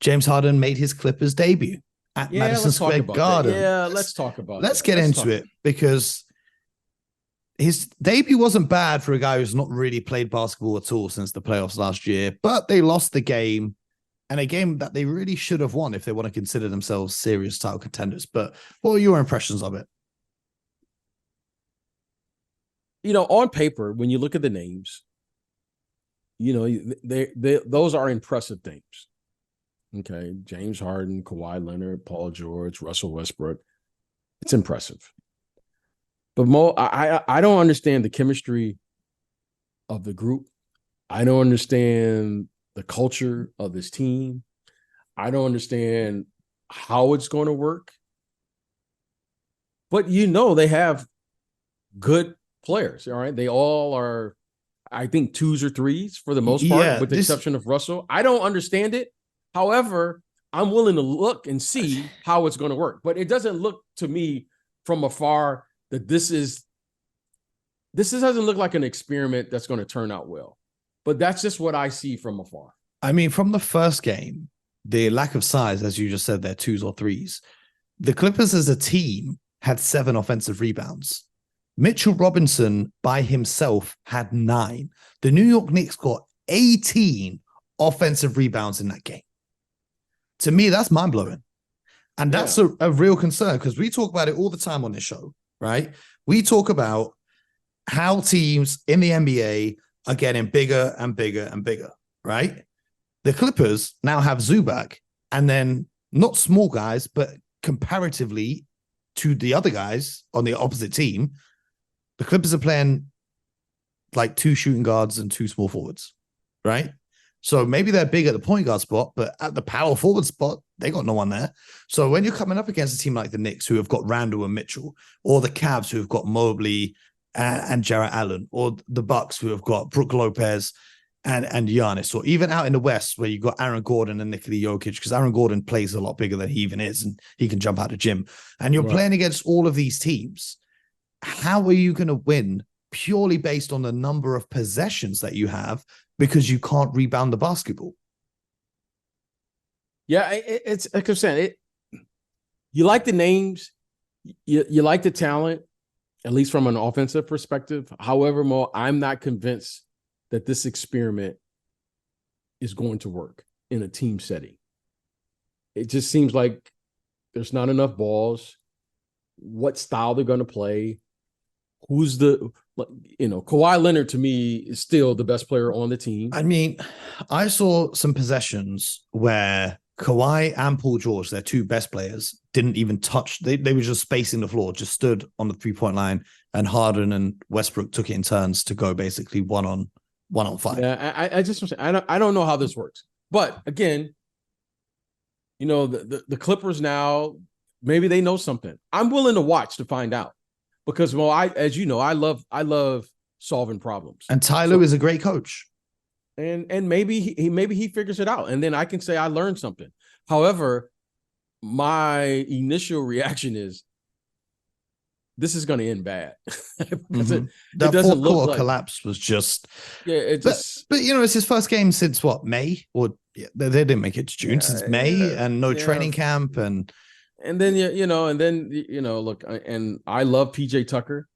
James Harden made his Clippers debut at Madison Square Garden. Let's talk about Let's get into it because his debut wasn't bad for a guy who's not really played basketball at all since the playoffs last year, but they lost the game, and a game that they really should have won if they want to consider themselves serious title contenders. But what were your impressions of it? On paper, when you look at the names, those are impressive names. Okay, James Harden, Kawhi Leonard, Paul George, Russell Westbrook. It's impressive. But Mo, I don't understand the chemistry of the group. I don't understand the culture of this team. I don't understand how it's going to work. But they have good players, all right? They all are, I think, 2s or 3s for the most part, with the exception of Russell. I don't understand it. However, I'm willing to look and see how it's going to work. But it doesn't look to me from afar that this doesn't look like an experiment that's going to turn out well. But that's just what I see from afar. I mean, from the first game, the lack of size, as you just said, they're 2s or 3s. The Clippers as a team had 7 offensive rebounds. Mitchell Robinson by himself had 9. The New York Knicks got 18 offensive rebounds in that game. To me, that's mind-blowing. And that's a real concern because we talk about it all the time on this show, right? We talk about how teams in the NBA are getting bigger and bigger and bigger, right? The Clippers now have Zubac, and then not small guys, but comparatively to the other guys on the opposite team, the Clippers are playing like 2 shooting guards and 2 small forwards, right? So maybe they're big at the point guard spot, but at the power forward spot, they got no one there. So when you're coming up against a team like the Knicks, who have got Randall and Mitchell, or the Cavs, who have got Mobley and Jarrett Allen, or the Bucks, who have got Brook Lopez and Giannis, or even out in the West, where you've got Aaron Gordon and Nikola Jokic, because Aaron Gordon plays a lot bigger than he even is, and he can jump out the gym. And you're playing against all of these teams. How are you going to win purely based on the number of possessions that you have because you can't rebound the basketball? Yeah, it's like I'm saying, you like the names, you like the talent, at least from an offensive perspective. However, Mo, I'm not convinced that this experiment is going to work in a team setting. It just seems like there's not enough balls. What style they're going to play? Who's Kawhi Leonard to me is still the best player on the team. I mean, I saw some possessions where Kawhi and Paul George, their 2 best players, didn't even touch. They were just spacing the floor, just stood on the 3-point line, and Harden and Westbrook took it in turns to go basically 1-on-5. Yeah, I don't know how this works. But again, the Clippers now, maybe they know something. I'm willing to watch to find out. Because, well, as you know, I love solving problems. And Tyler is a great coach. And maybe he figures it out. And then I can say I learned something. However, my initial reaction is this is going to end bad. That fourth quarter collapse was just... Yeah, but it's his first game since what, May? Or they didn't make it to June, since May, and no training camp, and then look, and I love PJ Tucker.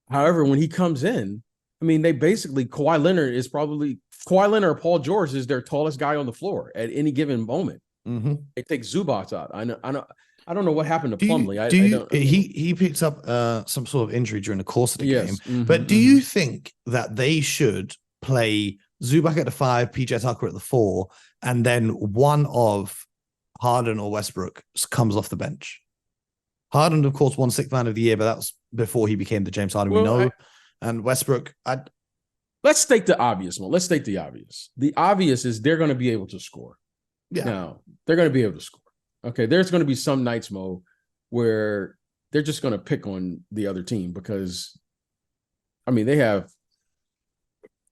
However, when he comes in, I mean, they basically Kawhi Leonard or Paul George is their tallest guy on the floor at any given moment. Mm-hmm. They take Zubac out. I don't know what happened to Plumlee. He picked up some sort of injury during the course of the game. Mm-hmm, but do you think that they should play Zubac at the 5, PJ Tucker at the 4, and then one of Harden or Westbrook comes off the bench? Harden, of course, won 6th man of the year, but that was before he became the James Harden we know. And Westbrook, let's state the obvious one. Let's state the obvious. The obvious is they're going to be able to score. Yeah. Now, they're going to be able to score. Okay, there's going to be some nights, Mo, where they're just going to pick on the other team because, I mean, they have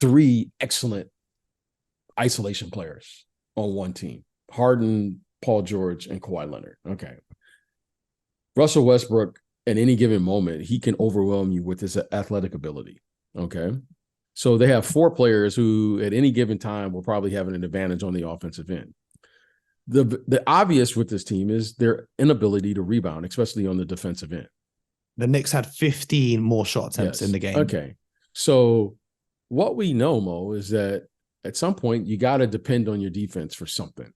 3 excellent isolation players on one team. Harden, Paul George, and Kawhi Leonard. Okay. Russell Westbrook, at any given moment, he can overwhelm you with his athletic ability. Okay. So they have 4 players who, at any given time, will probably have an advantage on the offensive end. The obvious with this team is their inability to rebound, especially on the defensive end. The Knicks had 15 more shot attempts in the game. Okay. So what we know, Mo, is that at some point you got to depend on your defense for something.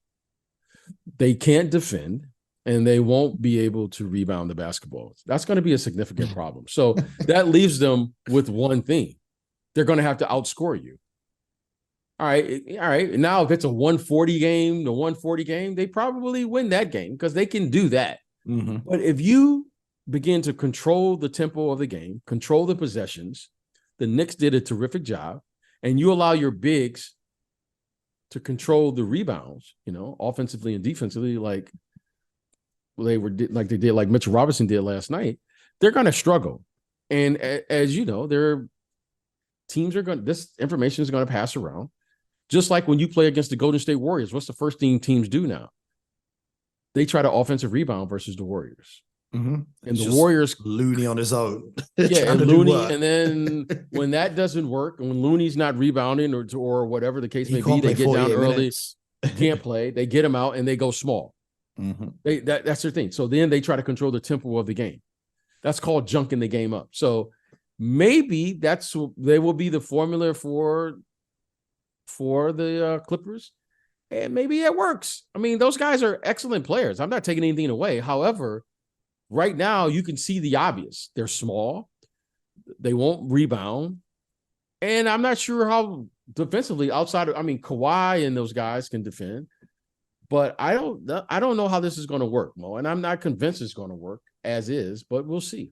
They can't defend and they won't be able to rebound the basketball. That's going to be a significant problem. So that leaves them with one thing. They're going to have to outscore you. All right. Now, if it's a 140 game, they probably win that game because they can do that. Mm-hmm. But if you begin to control the tempo of the game, control the possessions, the Knicks did a terrific job, and you allow your bigs to control the rebounds, offensively and defensively, like they did, like Mitchell Robinson did last night, they're going to struggle. And as you know, this information is going to pass around. Just like when you play against the Golden State Warriors, what's the first thing teams do now? They try to offensive rebound versus the Warriors. Mm-hmm. And the Warriors, Looney on his own. Yeah, and Looney, and then when that doesn't work, when Looney's not rebounding or whatever the case may be, they get down early, can't play, they get him out and they go small. Mm-hmm. That's their thing. So then they try to control the tempo of the game. That's called junking the game up. So maybe they will be the formula for the Clippers, and maybe it works. I mean, those guys are excellent players. I'm not taking anything away. However, right now you can see the obvious. They're small. They won't rebound. And I'm not sure how defensively Kawhi and those guys can defend, but I don't know how this is going to work, Mo. And I'm not convinced it's going to work as is, but we'll see.